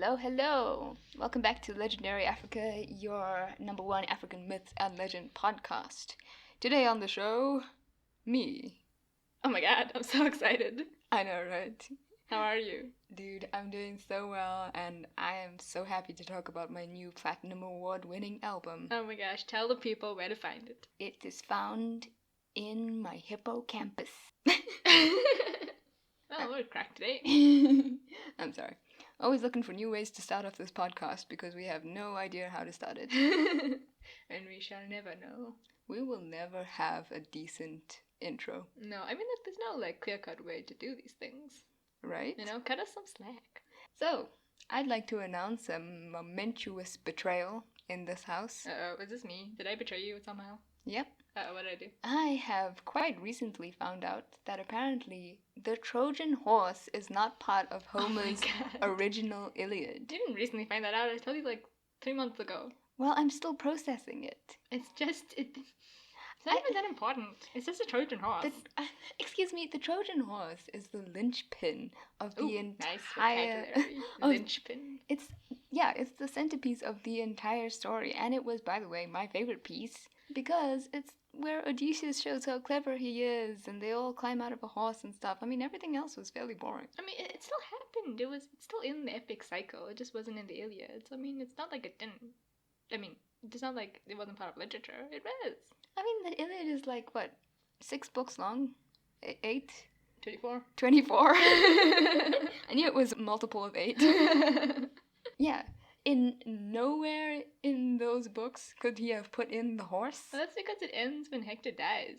Hello, hello. Welcome back to Legendary Africa, your number one African myth and legend podcast. Today on the show, me. Oh my god, I'm so excited. I know, right? How are you? Dude, I'm doing so well, and I am so happy to talk about my new Platinum Award-winning album. Oh my gosh, tell the people where to find it. It is found in my hippocampus. Oh, we're cracked today. I'm sorry. Always looking for new ways to start off this podcast because we have no idea how to start it. And we shall never know. We will never have a decent intro. No, I mean, there's no, clear-cut way to do these things. Right? You know, cut us some slack. So, I'd like to announce a momentous betrayal in this house. Uh-oh, is this me? Did I betray you somehow? Yep. Uh-oh, what did I do? I have quite recently found out that apparently the Trojan horse is not part of Homer's original Iliad. You didn't recently find that out. I told you 3 months ago. Well, I'm still processing it. It's not even that important. It's just a Trojan horse. Excuse me, the Trojan horse is the linchpin of the entire... Nice linchpin. It's the centerpiece of the entire story. And it was, by the way, my favorite piece because it's where Odysseus shows how clever he is and they all climb out of a horse and stuff. I mean, everything else was fairly boring. I mean, it still happened. It's still in the epic cycle. It just wasn't in the Iliad. So, I mean, it's not like it didn't... I mean, it's not like it wasn't part of literature. It was. I mean, the Iliad is 6 books long? 8? 24. 24. I knew it was a multiple of 8. Yeah. In nowhere in those books could he have put in the horse. Well, that's because it ends when Hector dies.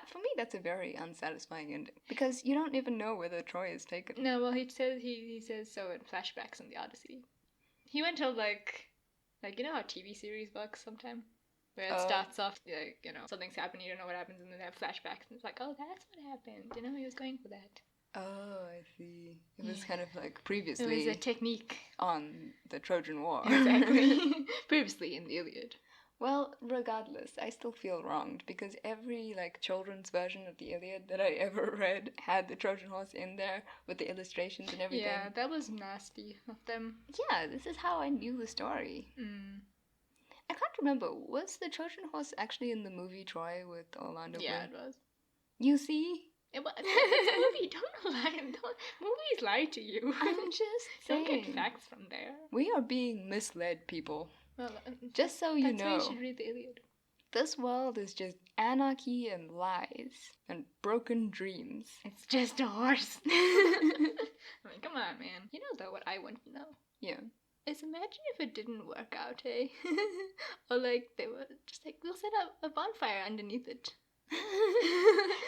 For me, that's a very unsatisfying ending. Because you don't even know whether Troy is taken. No, well, he says so in flashbacks in the Odyssey. He went till you know how TV series works sometimes? Where it starts off, something's happening, you don't know what happens, and then they have flashbacks, and it's like, oh, that's what happened. You know, he was going for that. Oh, I see. It was kind of previously... It was a technique. On the Trojan War. Exactly. Previously in the Iliad. Well, regardless, I still feel wronged, because every, children's version of the Iliad that I ever read had the Trojan horse in there, with the illustrations and everything. Yeah, that was nasty of them. Yeah, this is how I knew the story. I can't remember, was the Trojan horse actually in the movie Troy with Orlando Bloom? Yeah, it was. You see? It's a movie. Don't lie. Movies lie to you. I'm just saying. Don't get facts from there. We are being misled, people. Well, just so you know. That's why you should read the Iliad. This world is just anarchy and lies and broken dreams. It's just a horse. I mean, come on, man. You know, though, what I want to know? Yeah. Is imagine if it didn't work out, hey? Or they were just we'll set up a bonfire underneath it.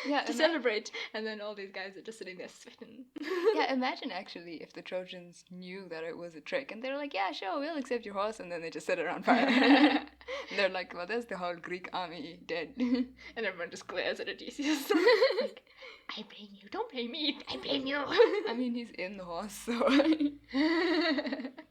Yeah, to celebrate, and then all these guys are just sitting there sweating. Yeah, imagine actually if the Trojans knew that it was a trick, and they're like, yeah, sure, we'll accept your horse, and then they just set it on fire. And they're like, well, there's the whole Greek army dead. And everyone just glares at Odysseus. I blame you, don't blame me, I blame you. I mean, he's in the horse, so...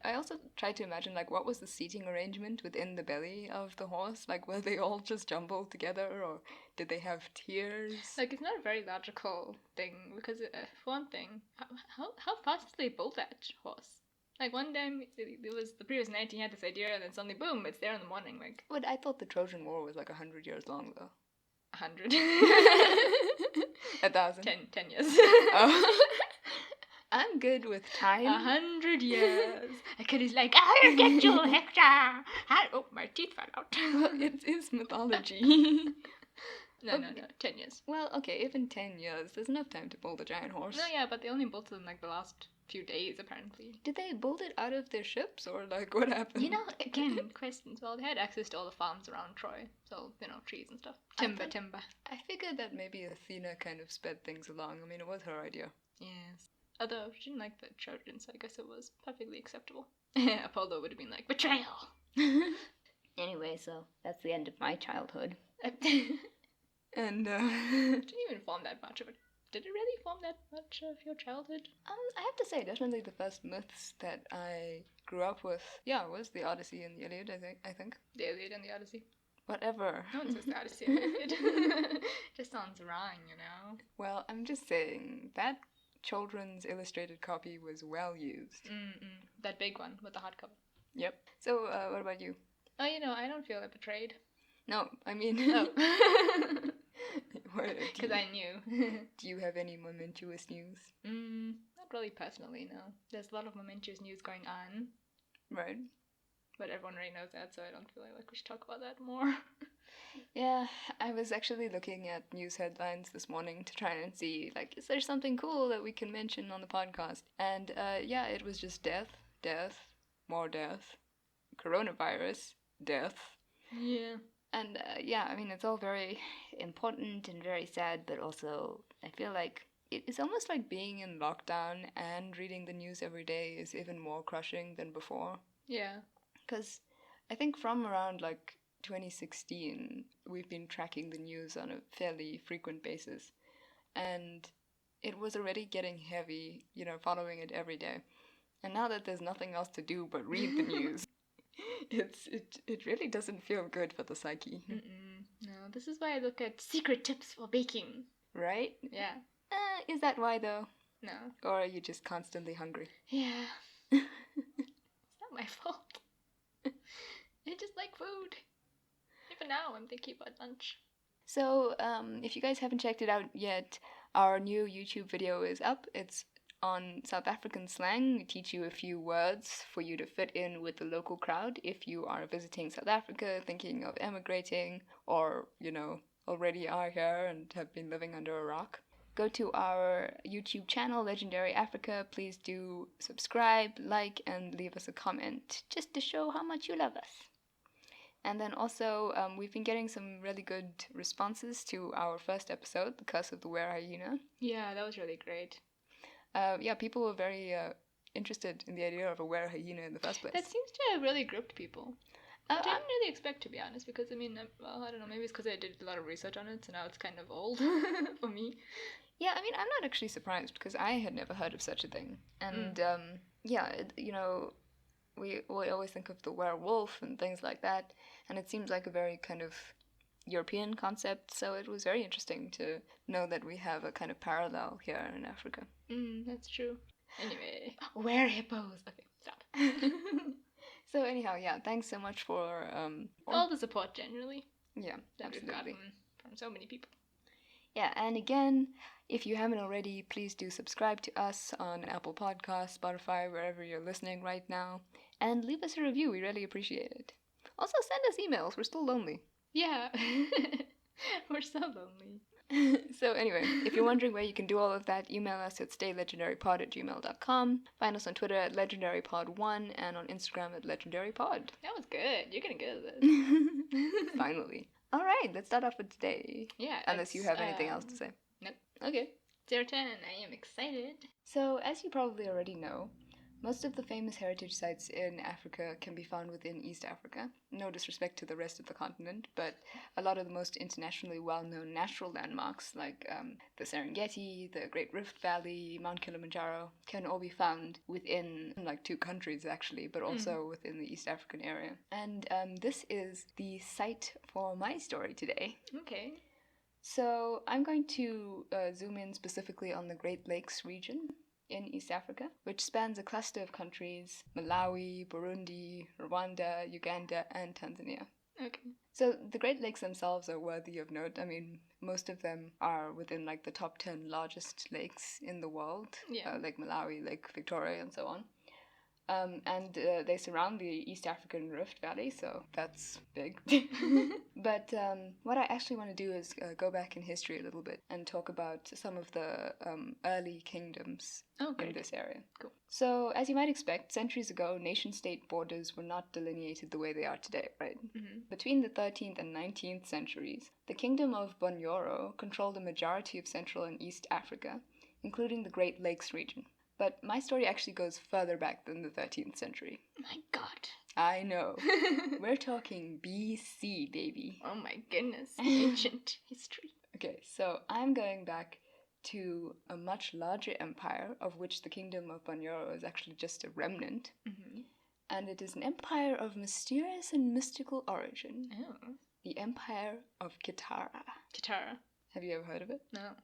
I also tried to imagine, what was the seating arrangement within the belly of the horse? Were they all just jumbled together, or did they have tiers? It's not a very logical thing, because, for one thing, how fast did they build that horse? One time, it was the previous night he had this idea, and then suddenly, boom, it's there in the morning, But I thought the Trojan War was 100 years long, though. 100? 1,000? 10 years. Oh. I'm good with time. 100 years. Achilles I'll get you, Hector. Oh, my teeth fell out. Well, it is mythology. No, 10 years. Well, okay, even 10 years, there's enough time to build a giant horse. No, yeah, but they only built it in the last few days, apparently. Did they build it out of their ships, or what happened? You know, again, questions. Well, they had access to all the farms around Troy, so, trees and stuff. Timber. I figured that maybe Athena kind of sped things along. I mean, it was her idea. Yes. Although, she didn't like the Trojans, I guess it was perfectly acceptable. Apollo would have been betrayal! Anyway, so that's the end of my childhood. And, It didn't even form that much of it. Did it really form that much of your childhood? I have to say, definitely the first myths that I grew up with, was the Odyssey and the Iliad, I think. The Iliad and the Odyssey? Whatever. No one says the Odyssey and the Iliad. Just sounds wrong, Well, I'm just saying, that children's illustrated copy was well used. That big one with the hardcover. Yep. So, what about you? Oh, I don't feel betrayed. No, I mean... Oh. Because I knew. Do you have any momentous news? Not really personally, no. There's a lot of momentous news going on. Right. But everyone already knows that, so I don't feel like we should talk about that more. Yeah, I was actually looking at news headlines this morning to try and see, like, is there something cool that we can mention on the podcast? And, yeah, it was just death, more death, coronavirus, death. Yeah. And, yeah, I mean, it's all very important and very sad, but also I feel like it's almost like being in lockdown and reading the news every day is even more crushing than before. Yeah. Because I think from around, like, 2016, we've been tracking the news on a fairly frequent basis. And it was already getting heavy, following it every day. And now that there's nothing else to do but read the news, it really doesn't feel good for the psyche. No, this is why I look at secret tips for baking. Right? Yeah. Is that why, though? No. Or are you just constantly hungry? Yeah. It's not my fault. I just like food. Even now, I'm thinking about lunch. So, if you guys haven't checked it out yet, our new YouTube video is up. It's on South African slang. We teach you a few words for you to fit in with the local crowd if you are visiting South Africa, thinking of emigrating, or, already are here and have been living under a rock. Go to our YouTube channel, Legendary Africa. Please do subscribe, like, and leave us a comment just to show how much you love us. And then also, we've been getting some really good responses to our first episode, The Curse of the Were Hyena. Yeah, that was really great. Yeah, people were very interested in the idea of a were hyena in the first place. That seems to have really gripped people. I didn't really expect, to be honest, because, I don't know, maybe it's because I did a lot of research on it, so now it's kind of old for me. Yeah, I'm not actually surprised, because I had never heard of such a thing. And, yeah, we always think of the werewolf and things like that, and it seems like a very kind of European concept, so it was very interesting to know that we have a kind of parallel here in Africa. That's true. Anyway, were hippos. Okay, stop. So anyhow, yeah, thanks so much for all the support generally. Yeah, that absolutely. we've gotten from so many people. Yeah, and again, if you haven't already, please do subscribe to us on Apple Podcasts, Spotify, wherever you're listening right now, and leave us a review. We really appreciate it. Also, send us emails. We're still lonely. Yeah, we're so lonely. So anyway, if you're wondering where you can do all of that, email us at staylegendarypod@gmail.com. Find us on Twitter at legendarypod1 and on Instagram at legendarypod. That was good. You're getting good at this. Finally. All right, let's start off with today. Yeah. Unless you have anything else to say. Nope. Okay. 010. I am excited. So, as you probably already know, most of the famous heritage sites in Africa can be found within East Africa. No disrespect to the rest of the continent, but a lot of the most internationally well-known natural landmarks, like the Serengeti, the Great Rift Valley, Mount Kilimanjaro, can all be found within, like, 2 countries, actually, but also within the East African area. And this is the site for my story today. Okay. So, I'm going to zoom in specifically on the Great Lakes region in East Africa, which spans a cluster of countries: Malawi, Burundi, Rwanda, Uganda, and Tanzania. Okay. So the Great Lakes themselves are worthy of note. I mean, most of them are within, like, the top 10 largest lakes in the world. Yeah. Lake Malawi, Lake Victoria, and so on. And they surround the East African Rift Valley, so that's big. But what I actually want to do is go back in history a little bit and talk about some of the early kingdoms in this area. Cool. So, as you might expect, centuries ago, nation-state borders were not delineated the way they are today, right? Mm-hmm. Between the 13th and 19th centuries, the Kingdom of Bunyoro controlled a majority of Central and East Africa, including the Great Lakes region. But my story actually goes further back than the 13th century. My God. I know. We're talking BC, baby. Oh my goodness. Ancient history. Okay, so I'm going back to a much larger empire, of which the Kingdom of Bunyoro is actually just a remnant. Mm-hmm. And it is an empire of mysterious and mystical origin. Oh. The Empire of Kitara. Kitara. Have you ever heard of it? No.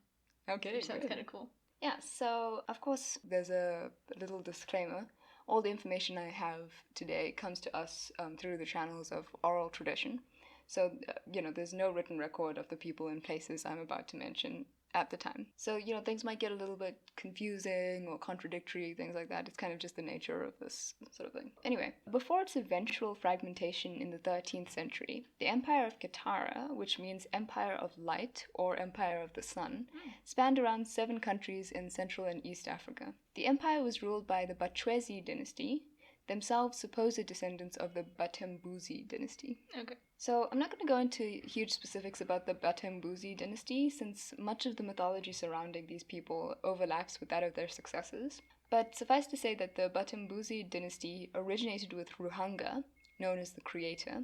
Okay, Sounds kind of cool. Yeah, so of course, there's a little disclaimer. All the information I have today comes to us through the channels of oral tradition. So, there's no written record of the people and places I'm about to mention at the time. So, things might get a little bit confusing or contradictory, things like that. It's kind of just the nature of this sort of thing. Anyway, before its eventual fragmentation in the 13th century, the Empire of Katara, which means Empire of Light or Empire of the Sun, spanned around 7 countries in Central and East Africa. The empire was ruled by the Bachwezi dynasty, themselves supposed descendants of the Batembuzi dynasty. Okay. So I'm not going to go into huge specifics about the Batembuzi dynasty, since much of the mythology surrounding these people overlaps with that of their successors. But suffice to say that the Batembuzi dynasty originated with Ruhanga, known as the Creator,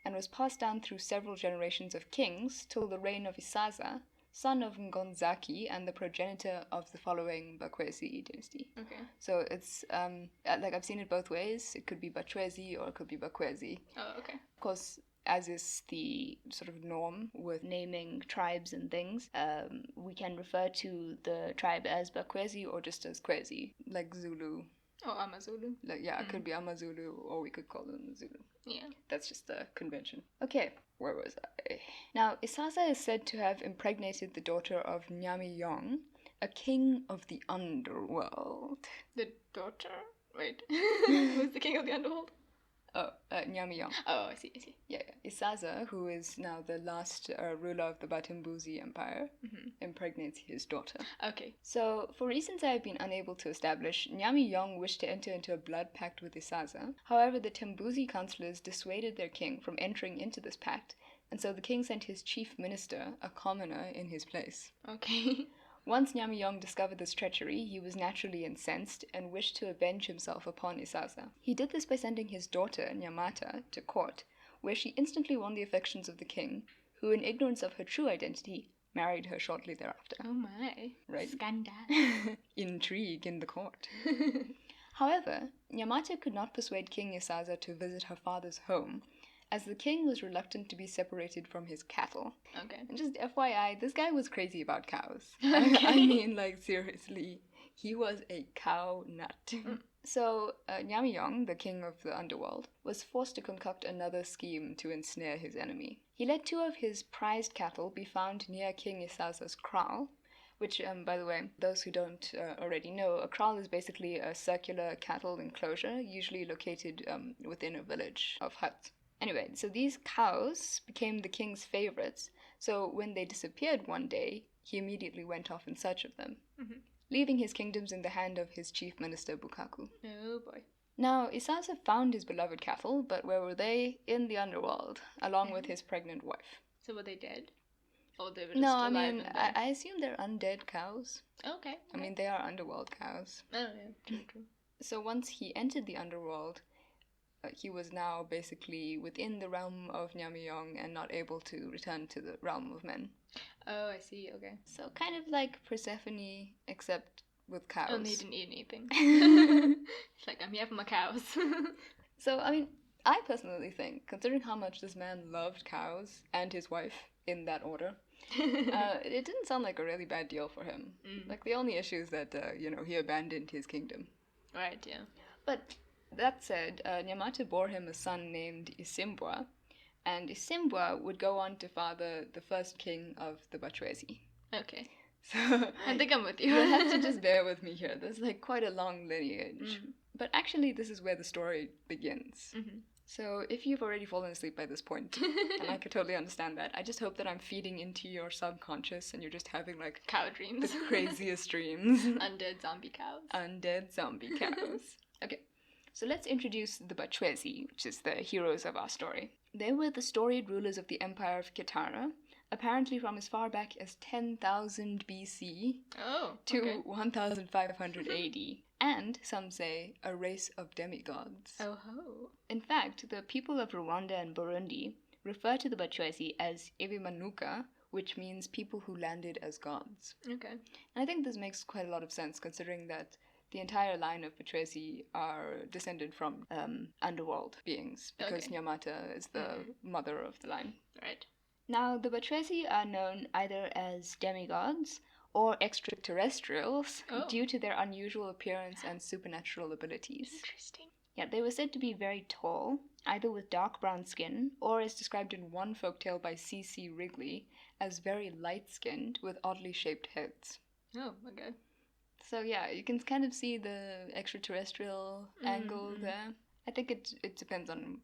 and was passed down through several generations of kings till the reign of Isaza, son of Ngonzaki and the progenitor of the following Bakwezi dynasty. Okay. So it's, I've seen it both ways. It could be Bachwezi or it could be Bakwezi. Oh, okay. Of course, as is the sort of norm with naming tribes and things, we can refer to the tribe as Bakwezi or just as Kwezi, like Zulu. Oh, Amazulu. It could be Amazulu or we could call them Zulu. Yeah. That's just the convention. Okay, where was I? Now, Isaza is said to have impregnated the daughter of Nyami Yong, a king of the Underworld. The daughter? Wait. Who's the king of the Underworld? Oh, Nyami Yong. Oh, I see. Yeah. Isaza, who is now the last ruler of the Batembuzi Empire, impregnates his daughter. Okay. So, for reasons I have been unable to establish, Nyami Yong wished to enter into a blood pact with Isaza. However, the Tembuzi councillors dissuaded their king from entering into this pact, and so the king sent his chief minister, a commoner, in his place. Okay. Once Nyami Yong discovered this treachery, he was naturally incensed and wished to avenge himself upon Isaza. He did this by sending his daughter, Nyamata, to court, where she instantly won the affections of the king, who, in ignorance of her true identity, married her shortly thereafter. Oh my. Right? Scandal. Intrigue in the court. However, Nyamata could not persuade King Isaza to visit her father's home, as the king was reluctant to be separated from his cattle. Okay. And just FYI, this guy was crazy about cows. Okay. I mean, seriously, he was a cow nut. So, Nyami Yong, the king of the underworld, was forced to concoct another scheme to ensnare his enemy. He let 2 of his prized cattle be found near King Isaza's kraal, which, by the way, those who don't already know, a kraal is basically a circular cattle enclosure, usually located within a village of huts. Anyway, so these cows became the king's favorites, so when they disappeared one day, he immediately went off in search of them, leaving his kingdoms in the hand of his chief minister Bukaku. Oh boy. Now, Isaza found his beloved cattle, but where were they? In the underworld, along with his pregnant wife. So were they dead? Or they were just No, alive I mean, and dead? I assume they're undead cows. Okay. I mean, they are underworld cows. Oh, yeah. True. So once he entered the underworld, he was now basically within the realm of Nyamyong and not able to return to the realm of men. Oh, I see. Okay. So kind of like Persephone, except with cows. Only he didn't eat anything. It's like, I'm here for my cows. So, I mean, I personally think, considering how much this man loved cows and his wife in that order, it didn't sound like a really bad deal for him. Like, the only issue is that, he abandoned his kingdom. Right, yeah. But that said, Nyamata bore him a son named Isimbwa, and Isimbwa would go on to father the first king of the Bachwezi. Okay. So I think I'm with you. You'll have to just bear with me here. There's quite a long lineage. But actually, this is where the story begins. So if you've already fallen asleep by this point, and I could totally understand that, I just hope that I'm feeding into your subconscious and you're just having cow dreams. The craziest dreams. Undead zombie cows. Undead zombie cows. Okay. So let's introduce the Bachwezi, which is the heroes of our story. They were the storied rulers of the Empire of Kitara, apparently from as far back as 10,000 BC to 1,500 AD, and, some say, a race of demigods. Oh ho. In fact, the people of Rwanda and Burundi refer to the Bachwezi as Ebimanuka, which means people who landed as gods. Okay. And I think this makes quite a lot of sense, considering that the entire line of Bachwezi are descended from underworld beings, because Nyamata is the mother of the line. Right. Now, the Bachwezi are known either as demigods or extraterrestrials Oh. due to their unusual appearance and supernatural abilities. Interesting. Yeah, they were said to be very tall, either with dark brown skin, or as described in one folktale by C.C. Wrigley, as very light-skinned with oddly shaped heads. Oh, okay. So yeah, you can kind of see the extraterrestrial angle there. I think it depends on,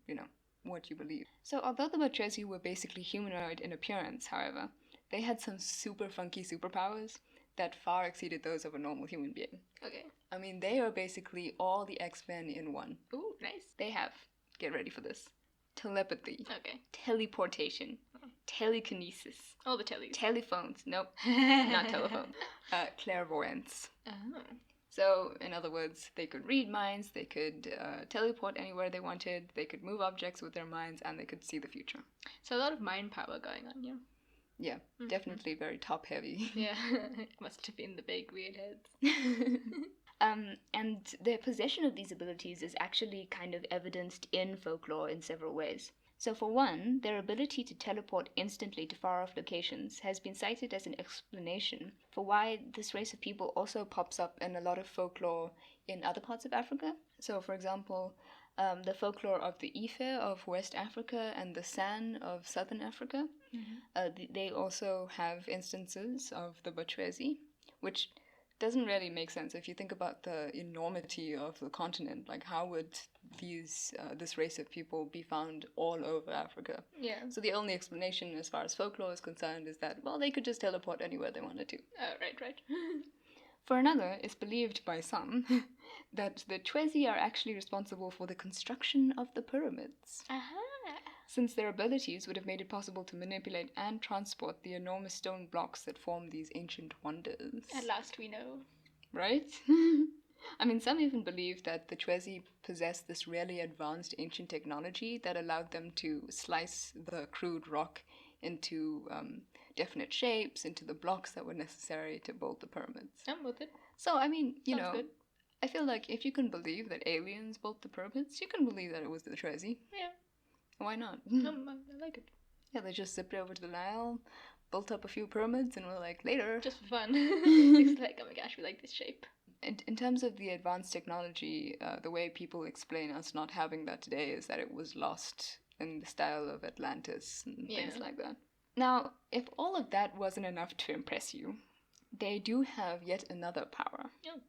what you believe. So although the Bachesi were basically humanoid in appearance, however, they had some super funky superpowers that far exceeded those of a normal human being. Okay. I mean, they are basically all the X-Men in one. Ooh, nice. They have, get ready for this, telepathy, Okay. teleportation, telekinesis, All the tellies. telephones, nope, not telephones, clairvoyance. Oh. So, in other words, they could read minds, they could teleport anywhere they wanted, they could move objects with their minds, and they could see the future. So a lot of mind power going on here. Yeah, definitely very top-heavy. Yeah, must have been the big weird heads. And their possession of these abilities is actually kind of evidenced in folklore in several ways. So for one, their ability to teleport instantly to far-off locations has been cited as an explanation for why this race of people also pops up in a lot of folklore in other parts of Africa. So for example, the folklore of the Ife of West Africa and the San of Southern Africa, they also have instances of the Bachwezi, which doesn't really make sense if you think about the enormity of the continent. Like, how would this race of people be found all over Africa? Yeah. So the only explanation as far as folklore is concerned is that, well, they could just teleport anywhere they wanted to. Oh, right. For another, it's believed by some that the Chwezi are actually responsible for the construction of the pyramids, since their abilities would have made it possible to manipulate and transport the enormous stone blocks that form these ancient wonders. At last we know. Right? I mean, some even believe that the Chwezi possessed this really advanced ancient technology that allowed them to slice the crude rock into definite shapes, into the blocks that were necessary to build the pyramids. I'm with it. So, I mean, Sounds good. I feel like if you can believe that aliens built the pyramids, you can believe that it was the Chwezi. Yeah. Why not? I like it. Yeah, they just zipped over to the Nile, built up a few pyramids, and were like, later. Just for fun. It's like, oh my gosh, we like this shape. In terms of the advanced technology, the way people explain us not having that today is that it was lost in the style of Atlantis and things like that. Now, if all of that wasn't enough to impress you, they do have yet another power. Oh.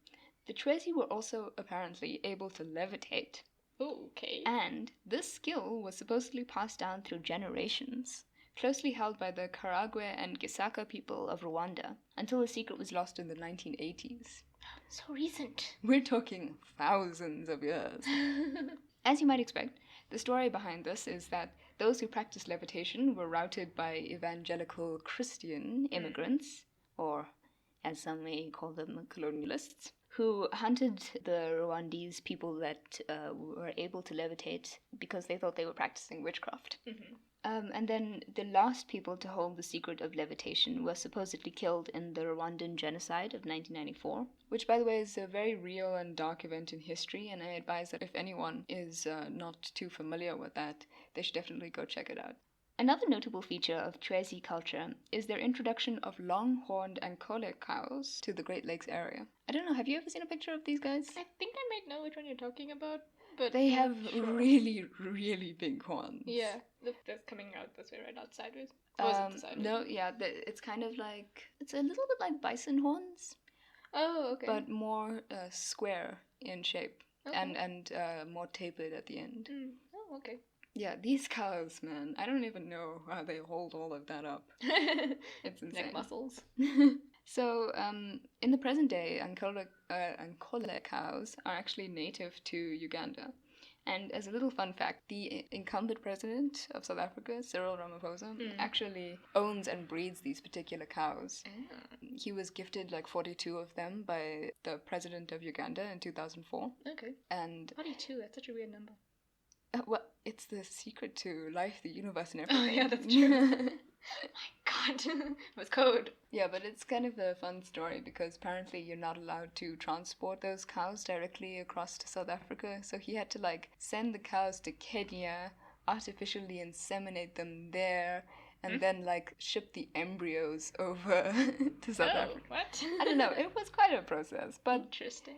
The Chwezi were also apparently able to levitate. Okay. And this skill was supposedly passed down through generations, closely held by the Karagwe and Gisaka people of Rwanda, until the secret was lost in the 1980s. So recent. We're talking thousands of years. As you might expect, the story behind this is that those who practiced levitation were routed by evangelical Christian immigrants, or as some may call them, colonialists, who hunted the Rwandese people that were able to levitate because they thought they were practicing witchcraft. And then the last people to hold the secret of levitation were supposedly killed in the Rwandan genocide of 1994, which, by the way, is a very real and dark event in history, and I advise that if anyone is not too familiar with that, they should definitely go check it out. Another notable feature of Chwezi culture is their introduction of long-horned Ankole cows to the Great Lakes area. I don't know, have you ever seen a picture of these guys? I think I might know which one you're talking about, but they have sure. really, really big horns. Yeah, that's coming out this way right outside with. Was it the sideways? No, yeah, it's kind of like, it's a little bit like bison horns. Oh, okay. But more square in shape, okay. and more tapered at the end. Oh, okay. Yeah, these cows, man, I don't even know how they hold all of that up. It's insane. Neck muscles. So, in the present day, Ankole cows are actually native to Uganda. And as a little fun fact, the incumbent president of South Africa, Cyril Ramaphosa, actually owns and breeds these particular cows. He was gifted like 42 of them by the president of Uganda in 2004. Okay. And 42, that's such a weird number. Well, it's the secret to life, the universe, and everything. Oh, yeah, that's true. My God, it was code. Yeah, but it's kind of a fun story because apparently you're not allowed to transport those cows directly across to South Africa. So he had to like send the cows to Kenya, artificially inseminate them there, and then like ship the embryos over to South Africa. What? I don't know. It was quite a process, but interesting.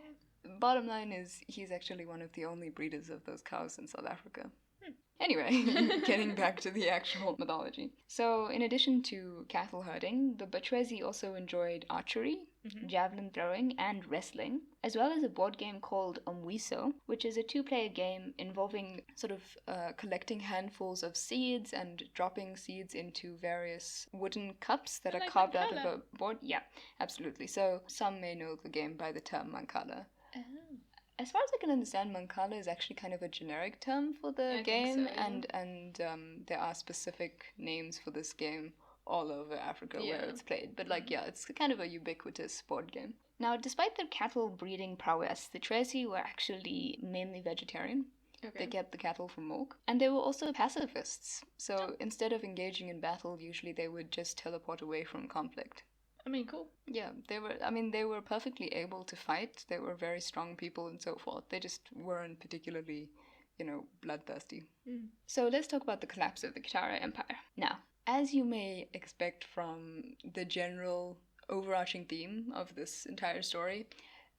bottom line is he's actually one of the only breeders of those cows in South Africa. Hmm. Anyway, getting back to the actual mythology. So, in addition to cattle herding, the Bachwezi also enjoyed archery, javelin throwing, and wrestling, as well as a board game called Umwiso, which is a two-player game involving sort of collecting handfuls of seeds and dropping seeds into various wooden cups that are carved out of a board. Yeah, absolutely. So, some may know the game by the term Mancala. Oh. As far as I can understand, Mancala is actually kind of a generic term for the game, so, yeah. and there are specific names for this game all over Africa where it's played. But it's kind of a ubiquitous board game. Now, despite their cattle breeding prowess, the Tresi were actually mainly vegetarian. Okay. They kept the cattle for milk. And they were also pacifists. So instead of engaging in battle, usually they would just teleport away from conflict. I mean, cool. Yeah, they were perfectly able to fight. They were very strong people and so forth. They just weren't particularly, bloodthirsty. Mm. So let's talk about the collapse of the Kitara Empire. Now, as you may expect from the general overarching theme of this entire story,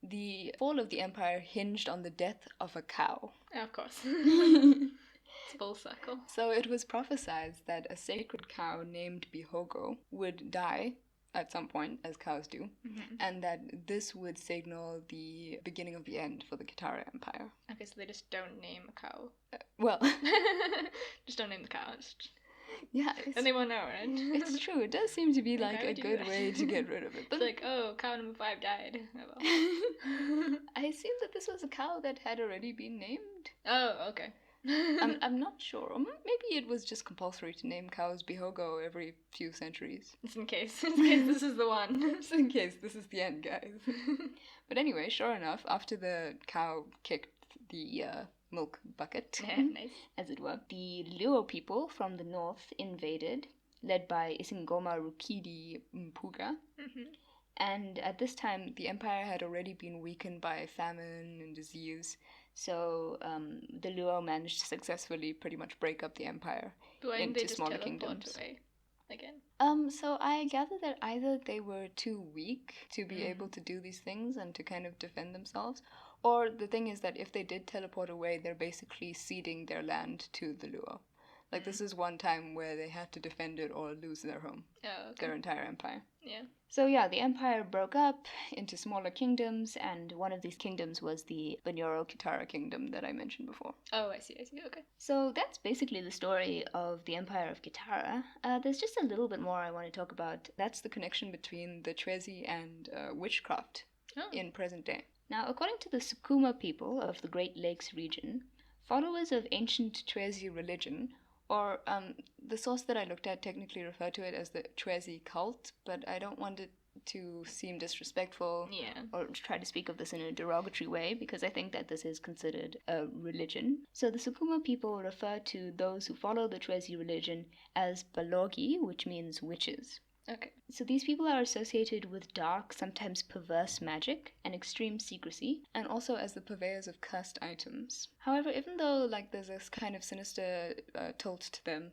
the fall of the empire hinged on the death of a cow. Of course. It's full circle. So it was prophesied that a sacred cow named Bihogo would die at some point, as cows do, and that this would signal the beginning of the end for the Kitara Empire. Okay, so they just don't name a cow. Well, just don't name the cow. Yeah, and they won't know, right? It's true. It does seem to be like a good way to get rid of it. But it's like, oh, cow number 5 died. Oh, well. I assume that this was a cow that had already been named. Oh, okay. I'm not sure. Or maybe it was just compulsory to name cows Bihogo every few centuries. Just in case this is the one. Just in case this is the end, guys. But anyway, sure enough, after the cow kicked the milk bucket, nice. as it were, the Luo people from the north invaded, led by Isingoma Rukidi Mpuga. And at this time, the empire had already been weakened by famine and disease. So the Luo managed to successfully pretty much break up the empire into smaller kingdoms. Away again? So I gather that either they were too weak to be able to do these things and to kind of defend themselves, or the thing is that if they did teleport away, they're basically ceding their land to the Luo. Like, this is one time where they had to defend it or lose their home. Oh, okay. Their entire empire. Yeah. So yeah, the empire broke up into smaller kingdoms, and one of these kingdoms was the Banyoro Kitara kingdom that I mentioned before. Oh, I see, okay. So that's basically the story of the empire of Kitara. There's just a little bit more I want to talk about. That's the connection between the Tresi and witchcraft in present day. Now, according to the Sukuma people of the Great Lakes region, followers of ancient Tresi religion, or the source that I looked at technically referred to it as the Tresi cult, but I don't want it to seem disrespectful or try to speak of this in a derogatory way, because I think that this is considered a religion. So the Sukuma people refer to those who follow the Tresi religion as Balogi, which means witches. Okay. So these people are associated with dark, sometimes perverse magic and extreme secrecy, and also as the purveyors of cursed items. However, even though there's this kind of sinister tilt to them,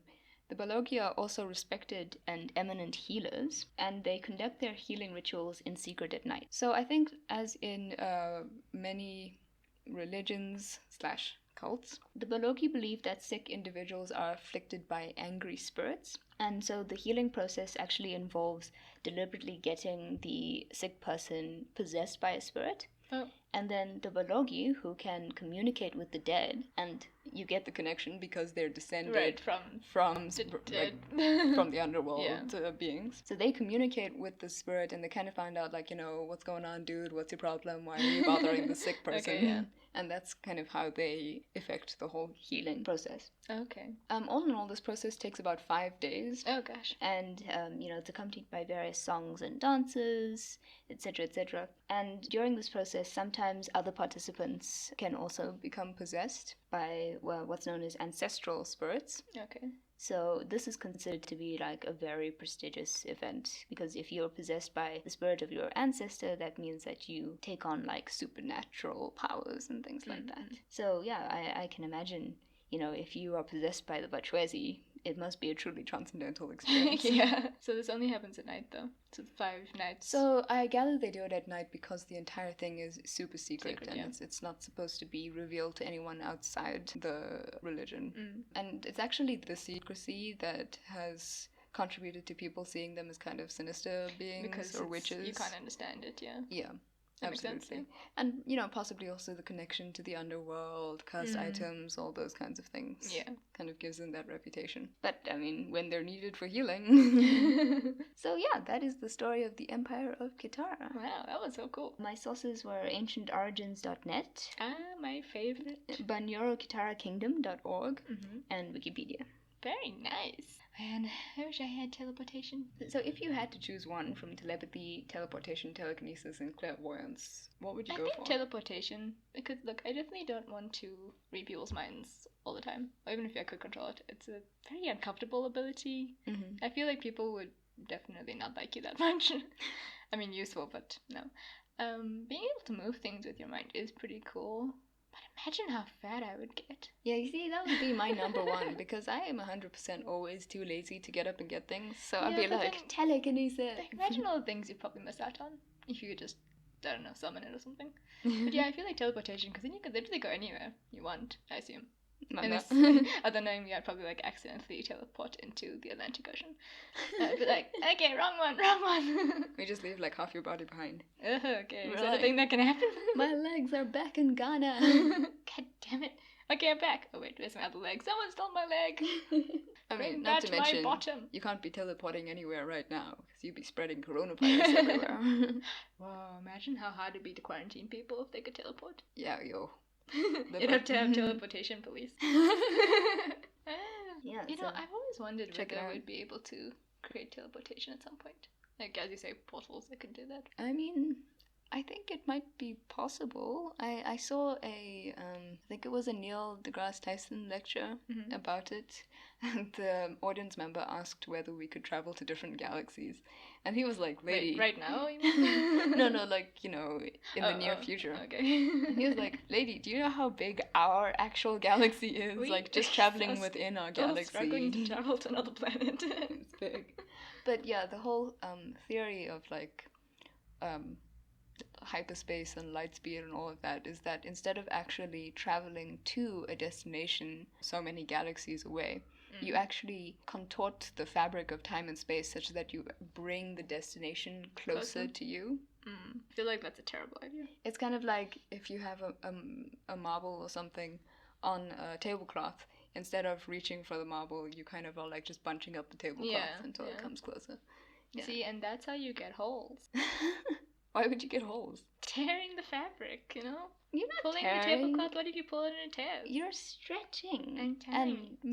the Balogi are also respected and eminent healers, and they conduct their healing rituals in secret at night. So I think, as in many religions / cults, the Balogi believe that sick individuals are afflicted by angry spirits, and so the healing process actually involves deliberately getting the sick person possessed by a spirit. Oh. And then the Balogi, who can communicate with the dead, and you get the connection because they're descended from the underworld beings. So they communicate with the spirit, and they kind of find out, what's going on, dude? What's your problem? Why are you bothering the sick person? Okay, yeah. And that's kind of how they effect the whole healing process. Okay. All in all, this process takes about 5 days. Oh, gosh. And, it's accompanied by various songs and dances, etc., etc. And during this process, sometimes other participants can also become possessed by what's known as ancestral spirits. Okay. So this is considered to be a very prestigious event, because if you're possessed by the spirit of your ancestor, that means that you take on supernatural powers and things like that. So yeah, I can imagine, if you are possessed by the Bachwezi, It must be a truly transcendental experience. Yeah. So this only happens at night, though. So 5 nights. So I gather they do it at night because the entire thing is super secret and yeah. it's not supposed to be revealed to anyone outside the religion. And it's actually the secrecy that has contributed to people seeing them as kind of sinister beings because or witches. You can't understand it, yeah. Yeah. That makes sense, yeah. And, possibly also the connection to the underworld, cursed items, all those kinds of things. Yeah. Kind of gives them that reputation. But, I mean, when they're needed for healing. So, yeah, that is the story of the Empire of Kitara. Wow, that was so cool. My sources were ancientorigins.net. My favorite. Banyoro-Kitara-Kingdom.org. And Wikipedia. Very nice. Man, I wish I had teleportation. So if you had to choose one from telepathy, teleportation, telekinesis, and clairvoyance, what would you go for? I think teleportation, because look, I definitely don't want to read people's minds all the time, or even if I could control it. It's a very uncomfortable ability. I feel like people would definitely not like you that much. I mean, useful, but no. Being able to move things with your mind is pretty cool. But imagine how fat I would get. Yeah, you see, that would be my number one, because I am 100% always too lazy to get up and get things, so I'd be like, telekinesis! Imagine all the things you'd probably miss out on if you could just, I don't know, summon it or something. But yeah, I feel like teleportation, because then you could literally go anywhere you want, I assume. Other knowing me, I'd probably like accidentally teleport into the Atlantic Ocean. I'd be like, okay, wrong one. We just leave like half your body behind. Okay, is that a thing that can happen? My legs are back in Ghana. God damn it. Okay, I'm back. Oh wait, where's my other leg? Someone stole my leg. I mean, Bring not back to mention, my bottom. You can't be teleporting anywhere right now, because you'd be spreading coronavirus everywhere. Wow, imagine how hard it'd be to quarantine people if they could teleport. Yeah, yo. You'd have to have teleportation police. Yeah, I've always wondered whether we'd be able to create teleportation at some point. Like, as you say, portals that could do that. I mean, I think it might be possible. I saw I think it was a Neil deGrasse Tyson lecture about it. And the audience member asked whether we could travel to different galaxies. And he was like, lady... Wait, right now? You mean? No, like, in the near future. Okay. And he was like, lady, do you know how big our actual galaxy is? Like, just traveling within our galaxy. Struggling to travel to another planet. It's big. But yeah, the whole theory of, like... hyperspace and light speed and all of that is that instead of actually traveling to a destination so many galaxies away, you actually contort the fabric of time and space such that you bring the destination closer to you. I feel like that's a terrible idea. It's kind of like if you have a marble or something on a tablecloth, instead of reaching for the marble, you kind of are like just bunching up the tablecloth until it comes closer. Yeah. See, and that's how you get holes. Why would you get holes? Tearing the fabric, You're not pulling tearing. the tablecloth. What if you pull it in a tear? You're stretching and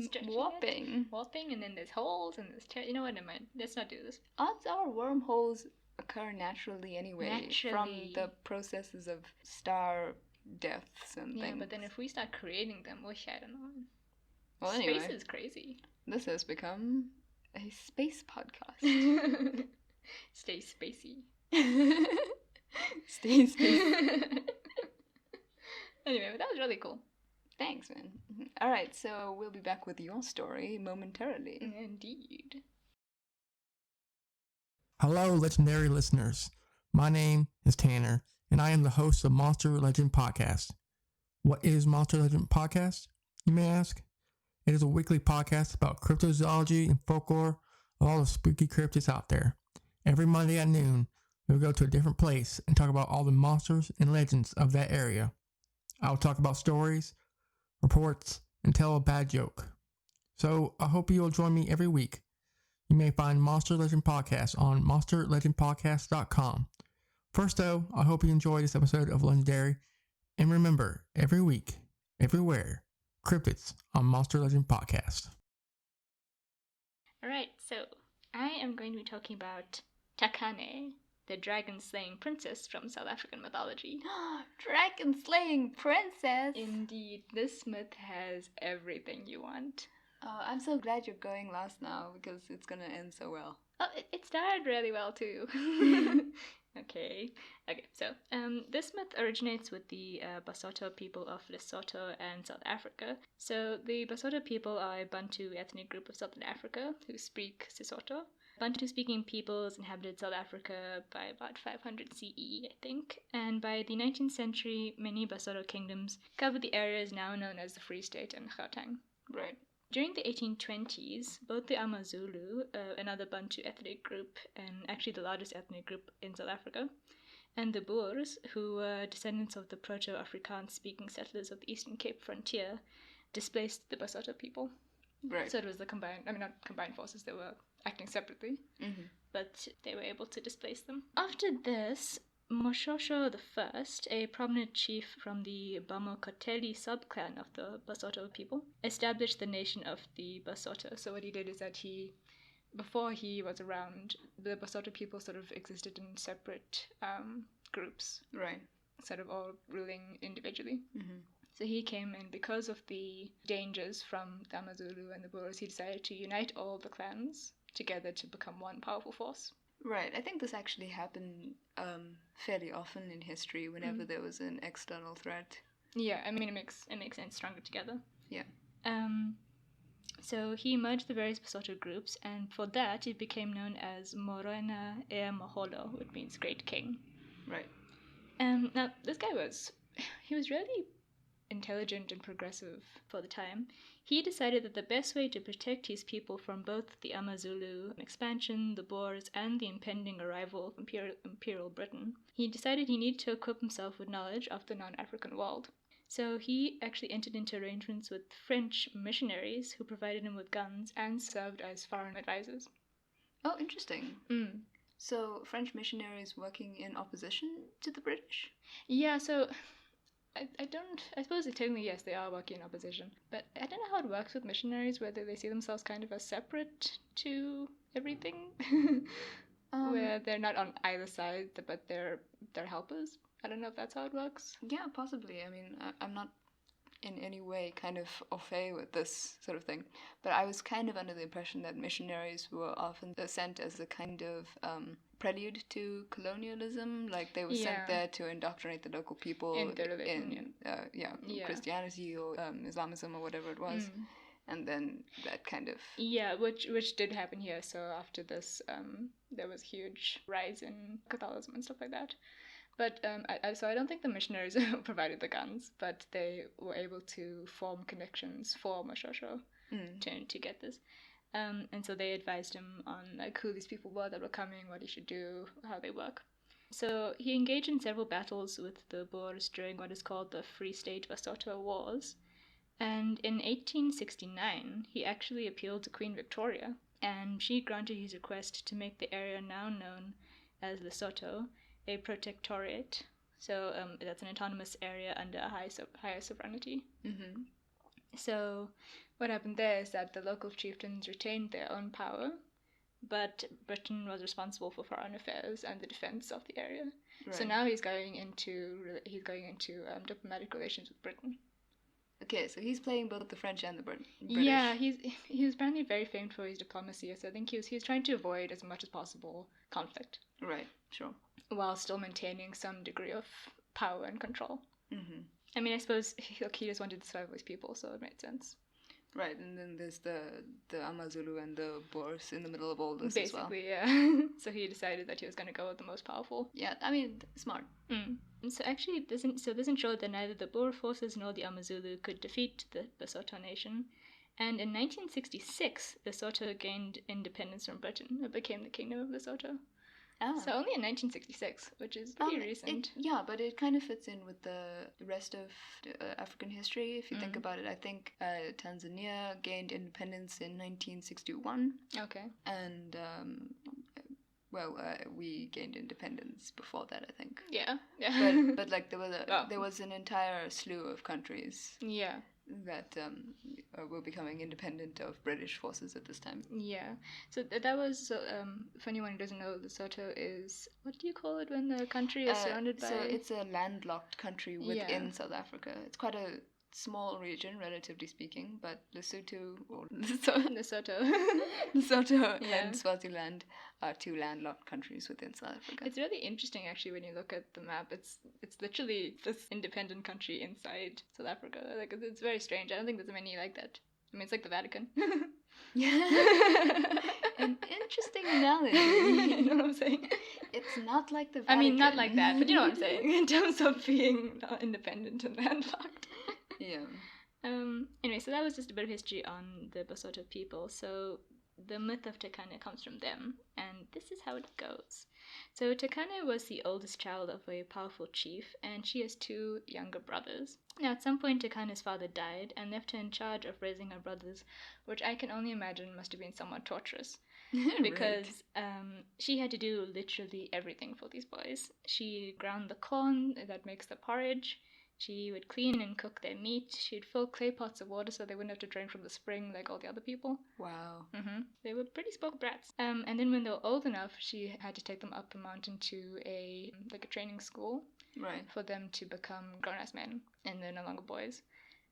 stretching warping. Warping, and then there's holes and there's tear. You know what? Never mind. Let's not do this. Odds are wormholes occur naturally anyway from the processes of star deaths and things. Yeah, but then if we start creating them, I don't know. Well, anyway, space is crazy. This has become a space podcast. Stay spacey. Stay spacey. Anyway, but that was really cool. Thanks, man. All right, so we'll be back with your story momentarily. Indeed. Hello, legendary listeners. My name is Tanner, and I am the host of Monster Legend Podcast. What is Monster Legend Podcast, you may ask? It is a weekly podcast about cryptozoology and folklore of all the spooky cryptids out there. Every Monday at noon, we'll go to a different place and talk about all the monsters and legends of that area. I will talk about stories, reports, and tell a bad joke. So I hope you will join me every week. You may find Monster Legend Podcast on monsterlegendpodcast.com. First though, I hope you enjoy this episode of Legendary. And remember, every week, everywhere, cryptids on Monster Legend Podcast. Alright, so I am going to be talking about Takane, the dragon-slaying princess from South African mythology. Dragon-slaying princess! Indeed, this myth has everything you want. Oh, I'm so glad you're going last now, because it's gonna end so well. Oh, it started really well too. Okay. So this myth originates with the Basotho people of Lesotho and South Africa. So the Basotho people are a Bantu ethnic group of Southern Africa who speak Sesotho. Bantu-speaking peoples inhabited South Africa by about 500 CE, I think. And by the 19th century, many Basotho kingdoms covered the areas now known as the Free State and Gauteng. Right. During the 1820s, both the AmaZulu, another Bantu ethnic group, and actually the largest ethnic group in South Africa, and the Boers, who were descendants of the Proto-Afrikaans-speaking settlers of the Eastern Cape frontier, displaced the Basotho people. Right. So it was the not combined forces, they were acting separately, but they were able to displace them. After this, Moshosho I, a prominent chief from the Bamokoteli subclan of the Basotho people, established the nation of the Basotho. So what he did is that before he was around, the Basotho people sort of existed in separate groups. Right. Sort of all ruling individually. So he came in because of the dangers from the AmaZulu and the Boers. He decided to unite all the clans together to become one powerful force. Right. I think this actually happened fairly often in history whenever there was an external threat. Yeah, I mean, it makes sense stronger together. Yeah. So he merged the various Basotho groups, and for that it became known as Morena e Moholo, which means Great King. Right. Now, this guy was really intelligent and progressive for the time. He decided that the best way to protect his people from both the AmaZulu expansion, the Boers, and the impending arrival of Imperial Britain, he decided he needed to equip himself with knowledge of the non-African world. So he actually entered into arrangements with French missionaries who provided him with guns and served as foreign advisors. Oh, interesting. So French missionaries working in opposition to the British? Yeah, so I suppose technically, yes, they are working in opposition. But I don't know how it works with missionaries, whether they see themselves kind of as separate to everything, where they're not on either side, but they're helpers. I don't know if that's how it works. Yeah, possibly. I mean, I'm not in any way kind of au fait with this sort of thing, but I was kind of under the impression that missionaries were often sent as a kind of prelude to colonialism. Like they were sent there to indoctrinate the local people in their religion, Christianity or Islamism or whatever it was. And then that kind of which did happen here. So after this, there was a huge rise in Catholicism and stuff like that. But so I don't think the missionaries provided the guns, but they were able to form connections for Moshosho to get this. And so they advised him on like who these people were that were coming, what he should do, how they work. So he engaged in several battles with the Boers during what is called the Free State Basotho Wars. And in 1869, he actually appealed to Queen Victoria, and she granted his request to make the area now known as Lesotho a protectorate. So that's an autonomous area under a higher sovereignty. So what happened there is that the local chieftains retained their own power, but Britain was responsible for foreign affairs and the defense of the area. Right. So now he's going into diplomatic relations with Britain. Okay, so he's playing both the French and the British. Yeah, he was apparently very famed for his diplomacy. So I think he was trying to avoid as much as possible conflict. Right, sure. While still maintaining some degree of power and control. I mean, I suppose he just wanted to survive his people, so it made sense. Right, and then there's the AmaZulu and the Boers in the middle of all this basically, as well. Yeah. So he decided that he was going to go with the most powerful. Yeah, I mean, smart. And so actually, this ensured that neither the Boer forces nor the AmaZulu could defeat the Basotho nation. And in 1966, Lesotho gained independence from Britain. It became the Kingdom of Lesotho. Oh. So only in 1966, which is pretty recent. But it kind of fits in with the rest of African history. If you think about it, I think Tanzania gained independence in 1961. Okay. And, we gained independence before that, I think. Yeah. But like there was an entire slew of countries. Yeah. That were becoming independent of British forces at this time. Yeah. So that was, for anyone who doesn't know, Lesotho is, what do you call it when the country is surrounded by... So it's a landlocked country within South Africa. It's quite a small region, relatively speaking, but Lesotho or Lesotho. Lesotho Yeah. and Swaziland are two landlocked countries within South Africa. It's really interesting, actually, when you look at the map. It's literally this independent country inside South Africa. Like, it's very strange. I don't think there's many like that. I mean, it's like the Vatican. An interesting analogy. You know what I'm saying? It's not like the I Vatican. mean, not like that, but you know what I'm saying, in terms of being independent and landlocked. Yeah. Anyway, so that was just a bit of history on the Basotho people. So the myth of Tekane comes from them, and this is how it goes. So Tekane was the oldest child of a powerful chief, and she has two younger brothers. Now, at some point, Tekane's father died and left her in charge of raising her brothers, which I can only imagine must have been somewhat torturous. Because she had to do literally everything for these boys. She ground the corn that makes the porridge. She would clean and cook their meat. She'd fill clay pots of water so they wouldn't have to drink from the spring like all the other people. Wow. They were pretty spoiled brats. And then when they were old enough, she had to take them up the mountain to a training school. Right. For them to become grown-ass men, and they're no longer boys.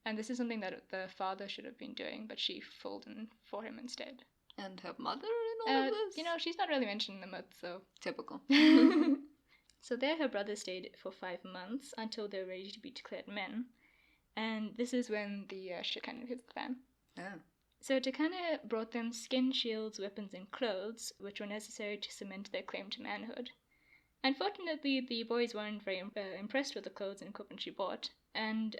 And this is something that the father should have been doing, but she filled in for him instead. And her mother in all of this? You know, she's not really mentioned in the myth, so... Typical. So there her brothers stayed for 5 months until they were ready to be declared men. And this is when the shit kind of hits the fan. Oh. So Tekane brought them skin, shields, weapons, and clothes, which were necessary to cement their claim to manhood. Unfortunately, the boys weren't very impressed with the clothes and equipment she bought, and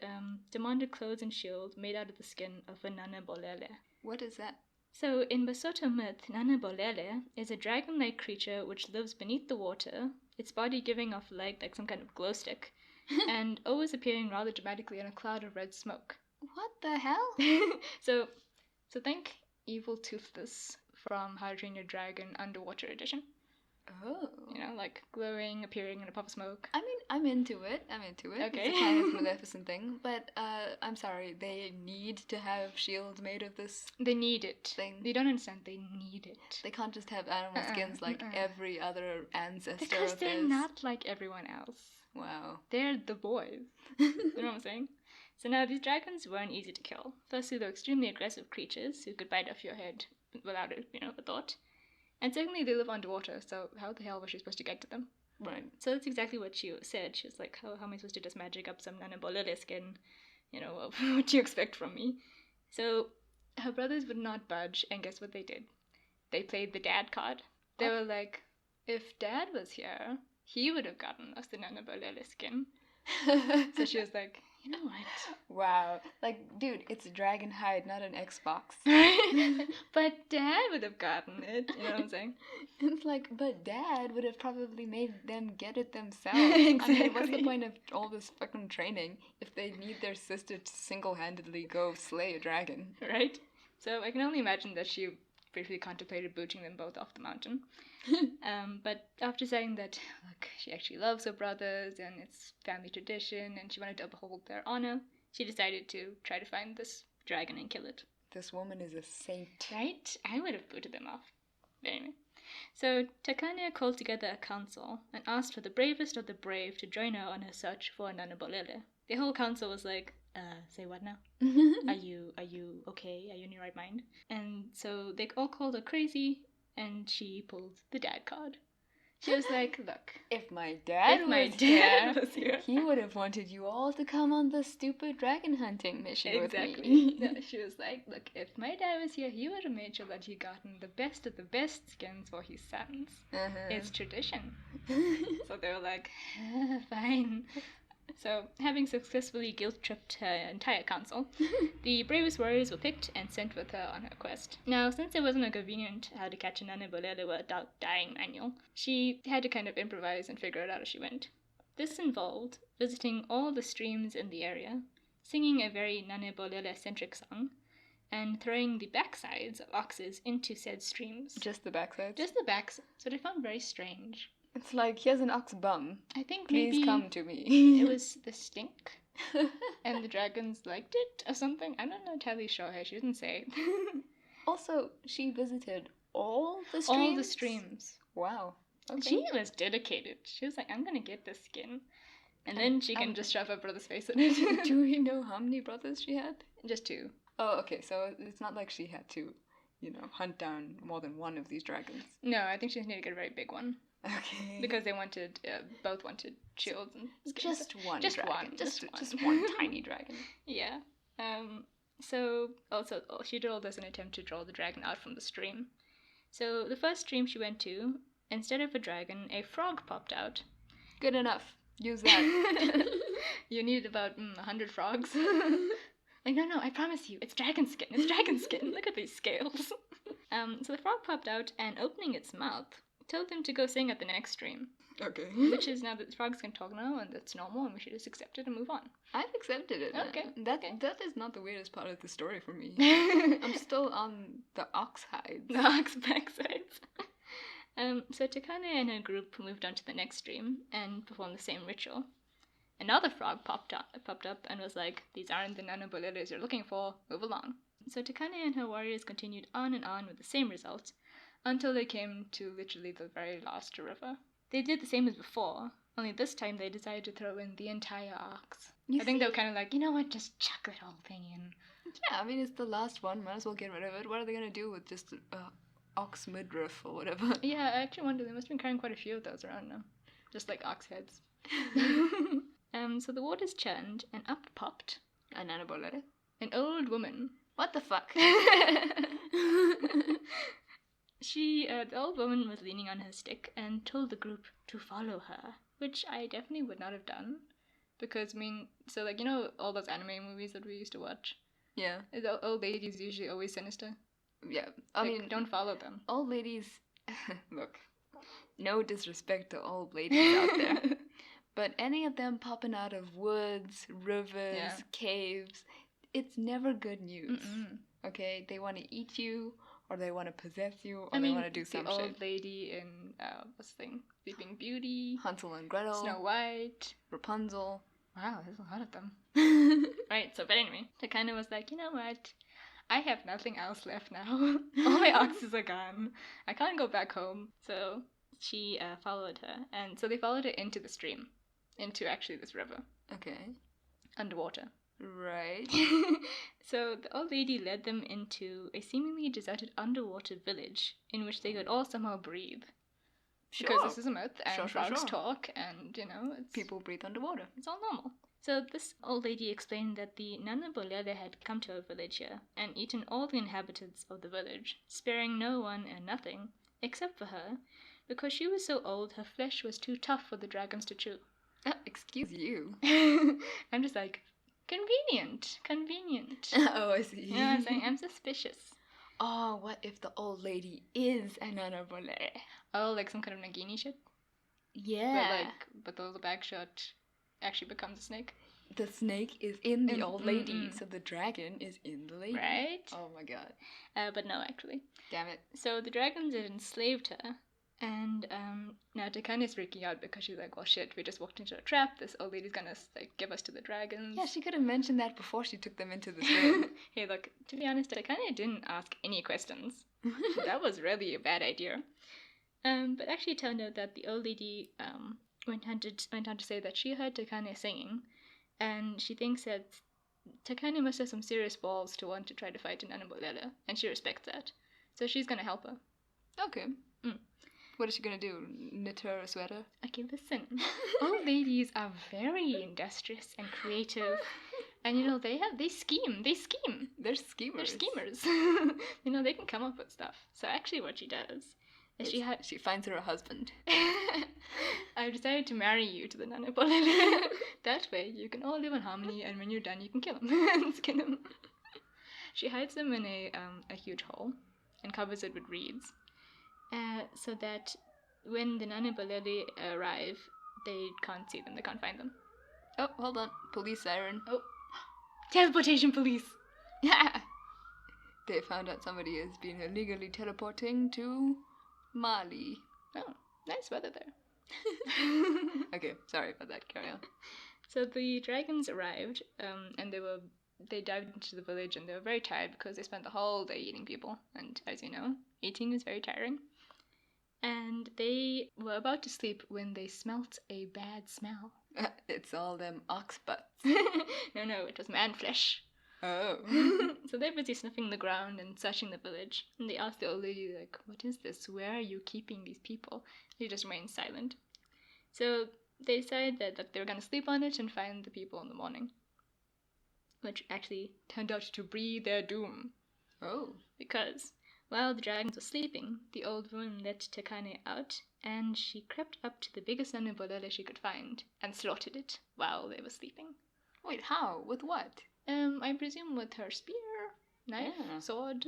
demanded clothes and shield made out of the skin of a Nana Bolele. What is that? So, in Basotho myth, Nana Bolele is a dragon-like creature which lives beneath the water, its body giving off light like some kind of glow stick, and always appearing rather dramatically in a cloud of red smoke. What the hell? So think Evil Toothless from How to Train Your Dragon Underwater Edition. Oh. You know, like glowing, appearing in a puff of smoke. I mean, I'm into it. Okay. It's a kind of Maleficent thing. But, I'm sorry, they need to have shields made of this They need it. thing. They don't understand. They need it. They can't just have animal skins like every other ancestor Because of they're theirs. not like everyone else. Wow. They're the boys. You know what I'm saying? So now, these dragons weren't easy to kill. Firstly, they're extremely aggressive creatures who could bite off your head without a thought. And secondly, they live underwater, so how the hell was she supposed to get to them? Right. So that's exactly what she said. She was like, how am I supposed to just magic up some Nana Bolele skin? You know, what do you expect from me? So her brothers would not budge, and guess what they did? They played the dad card. They were like, if Dad was here, he would have gotten us the Nana Bolele skin. So she was like, you know what? Wow. Like, dude, it's a dragon hide, not an Xbox. But Dad would have gotten it. You know what I'm saying? It's like, but Dad would have probably made them get it themselves. Exactly. I mean, what's the point of all this fucking training if they need their sister to single-handedly go slay a dragon? Right? So I can only imagine that she briefly contemplated booting them both off the mountain. But after saying that, look, she actually loves her brothers and it's family tradition and she wanted to uphold their honor, she decided to try to find this dragon and kill it. This woman is a saint. Right? I would have booted them off. But anyway. So Tekane called together a council and asked for the bravest of the brave to join her on her search for Nana Bolele. The whole council was like, say what now? Are you okay? Are you in your right mind? And so they all called her crazy, and she pulled the dad card. She was like, look, If my dad was here, he would have wanted you all to come on the stupid dragon hunting mission with me. No, she was like, look, if my dad was here, he would have made sure that he gotten the best of the best skins for his sons. It's tradition. So they were like, fine. So, having successfully guilt-tripped her entire council, the bravest warriors were picked and sent with her on her quest. Now, since there wasn't a convenient how to catch a Nana Bolele without dying manual, she had to kind of improvise and figure it out as she went. This involved visiting all the streams in the area, singing a very Nana Bolele-centric song, and throwing the backsides of oxes into said streams. Just the backside? Just the backsides, what I found very strange. It's like, here's an ox bum. I think Please maybe come to me. it was the stink, and the dragons liked it or something. I'm not entirely sure. She didn't say. Also, she visited all the streams? All the streams. Wow. Okay. She was dedicated. She was like, I'm gonna get this skin. And then she can just shove her brother's face in it. Do we know how many brothers she had? Just 2. Oh, okay, so it's not like she had to, hunt down more than one of these dragons. No, I think she needed to get a very big one. Okay. Because they both wanted shields and skins. Just one Just dragon. one. Just one tiny dragon. Yeah. So also she did all this in an attempt to draw the dragon out from the stream. So the first stream she went to, instead of a dragon, a frog popped out. Good enough. Use that. You need about 100 frogs. Like, no, I promise you, it's dragon skin. It's dragon skin. Look at these scales. So the frog popped out and, opening its mouth, told them to go sing at the next stream. Okay. Which is now that frogs can talk now, and that's normal, and we should just accept it and move on. I've accepted it. Okay. That is not the weirdest part of the story for me. I'm still on the ox hides. The ox backsides. So Takane and her group moved on to the next stream and performed the same ritual. Another frog popped up and was like, "These aren't the nanoboleles you're looking for, move along." So Takane and her warriors continued on and on with the same result until they came to literally the very last river. They did the same as before, only this time they decided to throw in the entire ox. I think they were kind of like, you know what, just chuck that whole thing in. Yeah, I mean, it's the last one, might as well get rid of it. What are they going to do with just ox midriff or whatever? Yeah, I actually wonder, they must have been carrying quite a few of those around now. Just like ox heads. So the waters churned, and up popped A nanobolere? an old woman. What the fuck? The old woman was leaning on her stick and told the group to follow her, which I definitely would not have done. Because, all those anime movies that we used to watch? Yeah. The old ladies usually always sinister. Yeah. I mean, don't follow them. Old ladies, look, no disrespect to old ladies out there, but any of them popping out of woods, rivers, caves, it's never good news. Mm-mm. Okay? They want to eat you, or they want to possess you, or they want to do some the shit. old lady in, what's the thing? Sleeping Beauty. Hansel and Gretel. Snow White. Rapunzel. Wow, there's a lot of them. Right, but anyway, Takane was like, you know what? I have nothing else left now. All my oxes are gone. I can't go back home. So she followed her. And so they followed her into the stream. Into actually this river. Okay. Underwater. Right. So the old lady led them into a seemingly deserted underwater village in which they could all somehow breathe. Sure. Because this is a myth, and Sure. frogs talk, and, it's... People breathe underwater. It's all normal. So this old lady explained that the nanobolele had come to her village here and eaten all the inhabitants of the village, sparing no one and nothing, except for her, because she was so old her flesh was too tough for the dragons to chew. Excuse you. I'm just like, convenient. Oh, I see. You know what I'm saying? I'm suspicious. Oh, what if the old lady is a nanobolere? Oh, like some kind of Nagini shit? Yeah. But the little bag shot actually becomes a snake. The snake is in the old lady, so the dragon is in the lady. Right? Oh my god. But no, actually. Damn it. So the dragons had enslaved her, and now Takane's freaking out because she's like, well shit, we just walked into a trap, this old lady's gonna give us to the dragons. Yeah, she could have mentioned that before she took them into the stream. Hey, look, to be honest, Takane didn't ask any questions. That was really a bad idea. But actually it turned out that the old lady went on to say that she heard Takane singing, and she thinks that Takane must have some serious balls to want to try to fight an nanobolele, and she respects that. So she's gonna help her. Okay. What is she gonna do? Knit her a sweater? Okay, listen. Old ladies are very industrious and creative, and they scheme. They're schemers. They can come up with stuff. So actually, what she does is she finds her a husband. I've decided to marry you to the nanobolele. That way, you can all live in harmony, and when you're done, you can kill him and skin him. She hides them in a huge hole and covers it with reeds. So that when the nanobolele arrive, they can't see them, they can't find them. Oh, hold on. Police siren. Oh. Teleportation police! Yeah! They found out somebody has been illegally teleporting to Mali. Oh, nice weather there. Okay, sorry about that. Carry on. So the dragons arrived, and they dived into the village, and they were very tired because they spent the whole day eating people. And as you know, eating is very tiring. And they were about to sleep when they smelt a bad smell. It's all them ox butts. No, it was man flesh. Oh. So they're busy sniffing the ground and searching the village. And they ask the old lady, like, what is this? Where are you keeping these people? She just remains silent. So they decide that they were going to sleep on it and find the people in the morning. Which actually turned out to be their doom. Oh. Because while the dragons were sleeping, the old woman let Tekane out, and she crept up to the biggest Underworld she could find and slaughtered it while they were sleeping. Wait, how? With what? I presume with her spear, knife, sword,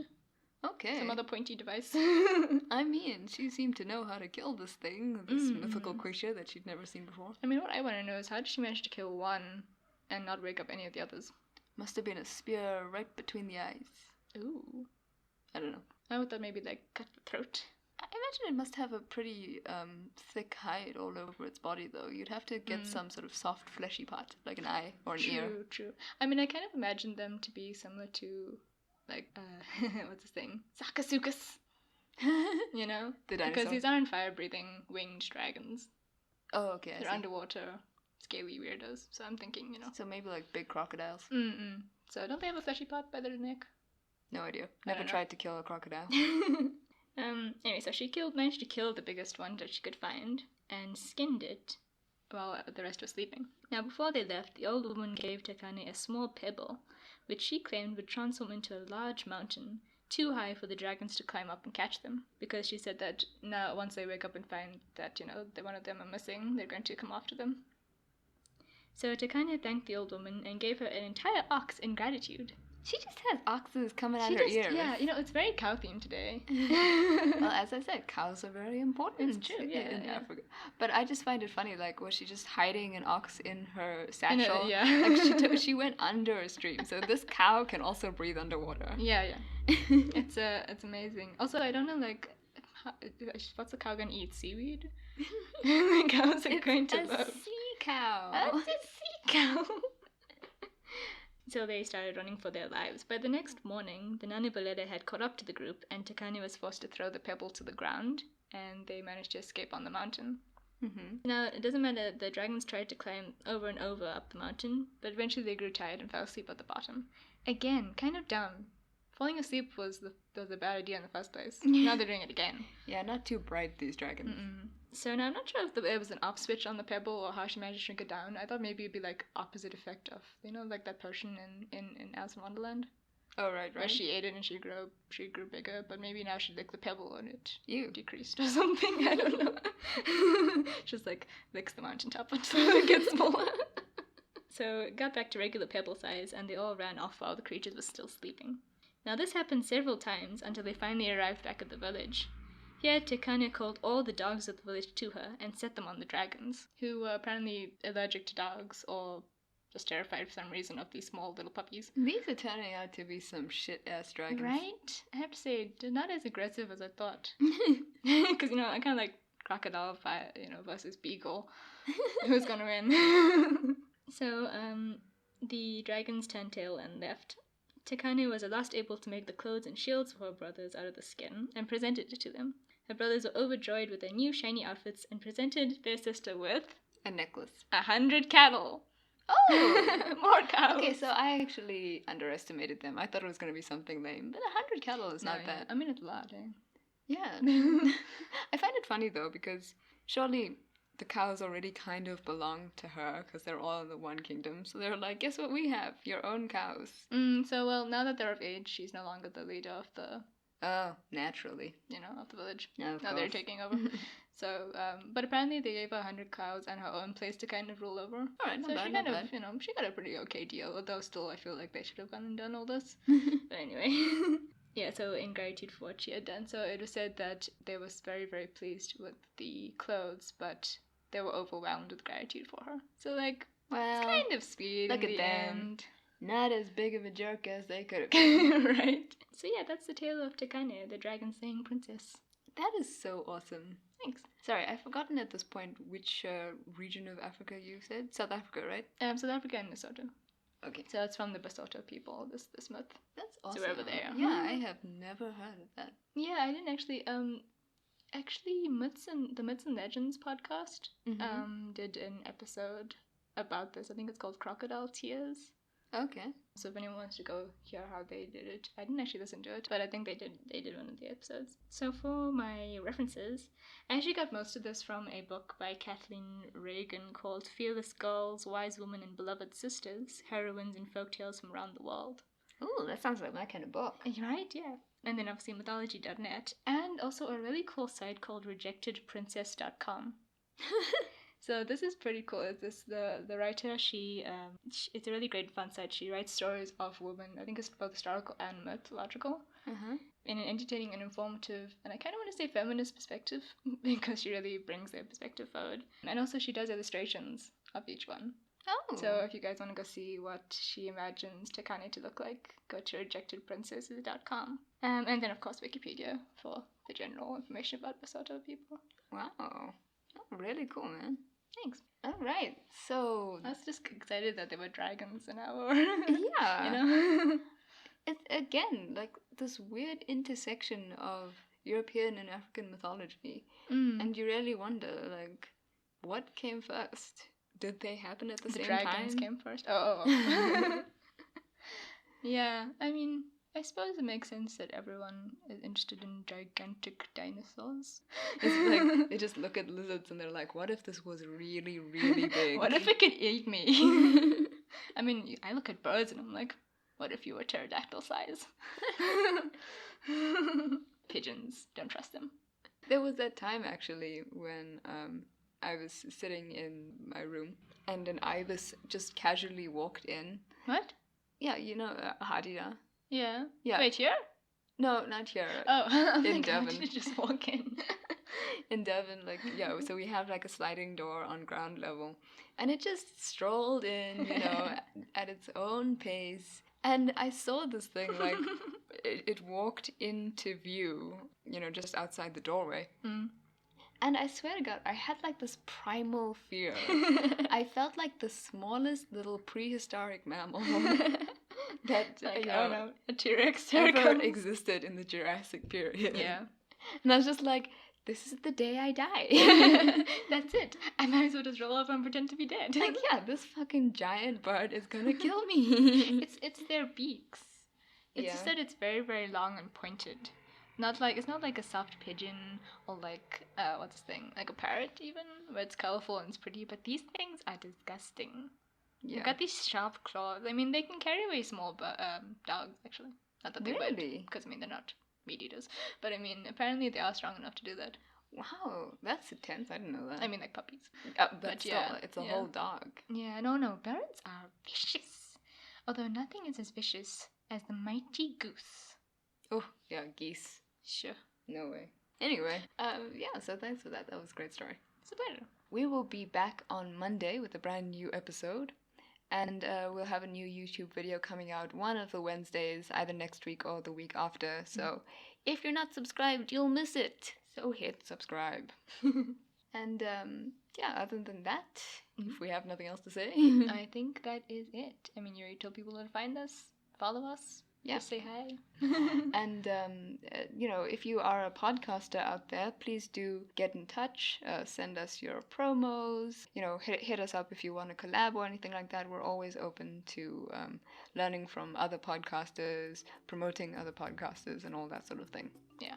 Okay. some other pointy device. I mean, she seemed to know how to kill this thing, this mythical creature that she'd never seen before. I mean, what I want to know is how did she manage to kill one and not wake up any of the others? Must have been a spear right between the eyes. Ooh. I don't know. I would thought maybe like cut the throat. I imagine it must have a pretty thick hide all over its body, though. You'd have to get some sort of soft, fleshy part, like an eye or an ear. True. I mean, I kind of imagine them to be similar to, like, what's this thing? Sakasukas. You know? The dinosaur. Because these aren't fire-breathing winged dragons. Oh, okay. They're underwater, scaly weirdos. So I'm thinking, you know. So maybe like big crocodiles. So don't they have a fleshy part by their neck? No idea. Never tried to kill a crocodile. Anyway, so she managed to kill the biggest one that she could find and skinned it while the rest were sleeping. Now, before they left, the old woman gave Tekane a small pebble, which she claimed would transform into a large mountain, too high for the dragons to climb up and catch them, because she said that now, once they wake up and find that, you know, that one of them are missing, they're going to come after them. So Tekane thanked the old woman and gave her an entire ox in gratitude. She just has oxes coming out her ears. Yeah, you know, it's very cow themed today. Well, as I said, cows are very important in Africa. But I just find it funny, like, was she just hiding an ox in her satchel? Like, she went under a stream, so this cow can also breathe underwater. Yeah. It's amazing. Also, I don't know, like, what's the cow gonna eat? Seaweed? The cows are going to love. It's a sea cow. It's a sea cow. So they started running for their lives. By the next morning, the Nanibalele had caught up to the group, and Tekane was forced to throw the pebble to the ground, and they managed to escape on the mountain. Now, it doesn't matter, the dragons tried to climb over and over up the mountain, but eventually they grew tired and fell asleep at the bottom. Again, kind of dumb. Falling asleep was a bad idea in the first place. Now they're doing it again. Yeah, not too bright, these dragons. So now I'm not sure if there was an off switch on the pebble or how she managed to shrink it down. I thought maybe it'd be like opposite effect of, you know, like that potion in Alice in Wonderland. Oh, right. Where she ate it and she grew bigger, but maybe now she licked the pebble and it decreased or something. I don't know. Just like licks the mountaintop until it gets smaller. So it got back to regular pebble size, and they all ran off while the creatures were still sleeping. Now this happened several times until they finally arrived back at the village. Here, Tekane called all the dogs of the village to her and set them on the dragons, who were apparently allergic to dogs or just terrified for some reason of these small little puppies. These are turning out to be some shit-ass dragons. Right? I have to say, they're not as aggressive as I thought. Because, you know, I kind of like crocodile versus beagle. Who's gonna win? So, the dragons turned tail and left. Tekane was at last able to make the clothes and shields for her brothers out of the skin and presented it to them. Her brothers were overjoyed with their new shiny outfits and presented their sister with a necklace. 100 cattle. Oh! More cows. Okay, so I actually underestimated them. I thought it was going to be something lame, but 100 cattle is not bad. I mean, it's a lot, eh? Yeah. I find it funny, though, because surely the cows already kind of belong to her because they're all in the one kingdom. So they're like, guess what we have? Your own cows. So, well, now that they're of age, she's no longer the leader of the... Oh, naturally. You know, of the village. Yeah, now they're taking over. So, but apparently they gave her 100 cows and her own place to kind of rule over. Alright, so she kind of, you know, she got a pretty okay deal, although still I feel like they should have gone and done all this. But anyway. Yeah, so in gratitude for what she had done. So it was said that they was very, very pleased with the clothes, but they were overwhelmed with gratitude for her. So, like, well, it's kind of sweet look in at the them. end. Not as big of a jerk as they could have been. Right? So yeah, that's the tale of Tekane, the dragon-slaying princess. That is so awesome. Thanks. Sorry, I've forgotten at this point which region of Africa you said. South Africa, right? South Africa and Lesotho. Okay. So it's from the Basotho people, this myth. That's awesome. So wherever they are. Yeah, I have never heard of that. Yeah, I didn't actually. Actually, the Myths and Legends podcast did an episode about this. I think it's called Crocodile Tears. Okay. So if anyone wants to go hear how they did it, I didn't actually listen to it, but I think they did one of the episodes. So for my references, I actually got most of this from a book by Kathleen Reagan called Fearless Girls, Wise Women and Beloved Sisters, Heroines and Folktales from Around the World. Ooh, that sounds like my kind of book. Right, yeah. And then obviously mythology.net, and also a really cool site called rejectedprincess.com. So this is pretty cool. It's the writer, it's a really great fun site. She writes stories of women, I think it's both historical and mythological, in an entertaining and informative, and I kind of want to say feminist perspective, because she really brings their perspective forward. And also she does illustrations of each one. Oh. So if you guys want to go see what she imagines Takane to look like, go to rejectedprincesses.com. And then of course Wikipedia for the general information about Basotho people. Wow. Oh, really cool, man. Thanks. All right, so I was just excited that there were dragons in our... yeah, you know? It's again like this weird intersection of European and African mythology, and you really wonder, like, what came first? Did they happen at the same time? The dragons came first. Oh. Yeah, I mean, I suppose it makes sense that everyone is interested in gigantic dinosaurs. It's like they just look at lizards and they're like, what if this was really, really big? What if it could eat me? I mean, I look at birds and I'm like, what if you were pterodactyl size? Pigeons, don't trust them. There was that time actually when I was sitting in my room and an ibis just casually walked in. What? Yeah, you know, Hadida. Yeah. Yeah. Wait, here? No, not here. Oh, in Devon. Did you just walk in? In Devon, like, yeah, so we have like a sliding door on ground level, and it just strolled in, you know, at its own pace. And I saw this thing, like, it walked into view, you know, just outside the doorway. And I swear to God, I had like this primal fear. I felt like the smallest little prehistoric mammal that, like, you know, a T-Rex ever existed in the Jurassic period. Yeah. And I was just like, this is the day I die. That's it. I might as well just roll over and pretend to be dead. Like, yeah, this fucking giant bird is gonna kill me. It's their beaks. It's just that it's very, very long and pointed. It's not like a soft pigeon or like what's this thing? Like a parrot even, where it's colorful and it's pretty, but these things are disgusting. Yeah. They've got these sharp claws. I mean, they can carry away small dogs, actually. Not that they would, because I mean they're not meat eaters. But I mean, apparently they are strong enough to do that. Wow, that's intense. I didn't know that. I mean, like puppies. But still, it's a whole dog. Yeah, no, birds are vicious. Although nothing is as vicious as the mighty goose. Oh, yeah, geese. Sure. No way. Anyway, yeah, so thanks for that. That was a great story. It's a pleasure. We will be back on Monday with a brand new episode. And we'll have a new YouTube video coming out one of the Wednesdays, either next week or the week after. So if you're not subscribed, you'll miss it. So hit subscribe. And yeah, other than that, if we have nothing else to say, I think that is it. I mean, you already told people where to find us, follow us. Yeah. Just say hi. And, you know, if you are a podcaster out there, please do get in touch. Send us your promos. You know, hit us up if you want to collab or anything like that. We're always open to learning from other podcasters, promoting other podcasters, and all that sort of thing. Yeah.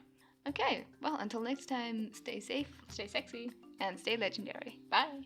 Okay, well, until next time, stay safe. Stay sexy. And stay legendary. Bye.